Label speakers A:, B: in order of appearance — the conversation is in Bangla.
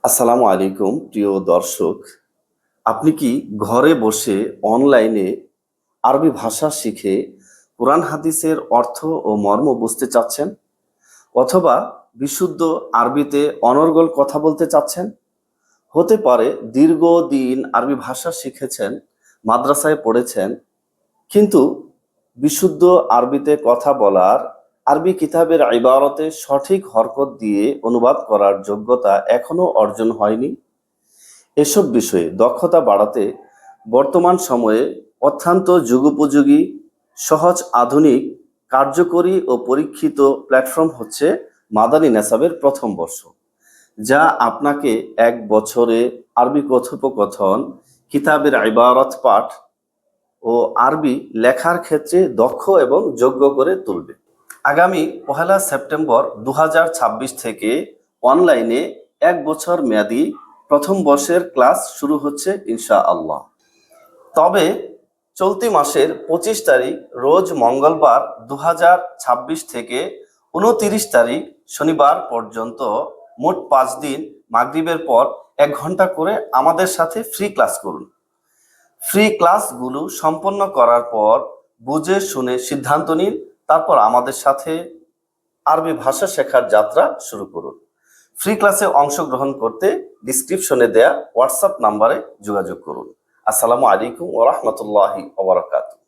A: আসসালামু আলাইকুম প্রিয় দর্শক। আপনি কি ঘরে বসে অনলাইনে আরবি ভাষা শিখে কোরআন হাদিসের অর্থ ও মর্ম বুঝতে চাচ্ছেন, অথবা বিশুদ্ধ আরবিতে অনর্গল কথা বলতে চাচ্ছেন? হতে পারে দীর্ঘদিন আরবি ভাষা শিখেছেন, মাদ্রাসায় পড়েছেন, কিন্তু বিশুদ্ধ আরবিতে কথা বলার, আরবি কিতাবের ইবারতে সঠিক হরকত দিয়ে অনুবাদ করার যোগ্যতা এখনো অর্জন হয়নি। এসব বিষয়ে দক্ষতা বাড়াতে বর্তমান সময়ে অত্যন্ত যুগোপযোগী, সহজ, আধুনিক, কার্যকরী ও পরীক্ষিত প্ল্যাটফর্ম হচ্ছে মাদানী নেসাবের প্রথম বর্ষ, যা আপনাকে 1 বছরে আরবি কথোপকথন, কিতাবের ইবারত পাঠ ও আরবি লেখার ক্ষেত্রে দক্ষ এবং যোগ্য করে তুলবে। আগামী 1 সেপ্টেম্বর 2026 থেকে অনলাইনে 1 বছর মেয়াদী প্রথম বর্ষের ক্লাস শুরু হচ্ছে ইনশাআল্লাহ। তবে চলতি মাসের 25 তারিখ রোজ মঙ্গলবার 2026 থেকে 29 তারিখ শনিবার পর্যন্ত মোট 5 দিন মাগরিবের পর 1 ঘন্টা করে আমাদের সাথে ফ্রি ক্লাস করুন। ফ্রি ক্লাসগুলো সম্পন্ন করার পর বুঝে শুনে সিদ্ধান্ত নিন, তারপর আমাদের সাথে আরবি ভাষা শেখার যাত্রা শুরু করুন। ফ্রি ক্লাসে অংশগ্রহণ করতে ডিসক্রিপশনে দেয়া হোয়াটসঅ্যাপ নাম্বারে যোগাযোগ করুন। আসসালামু আলাইকুম ওয়া রাহমাতুল্লাহি ওয়া বারাকাতুহু।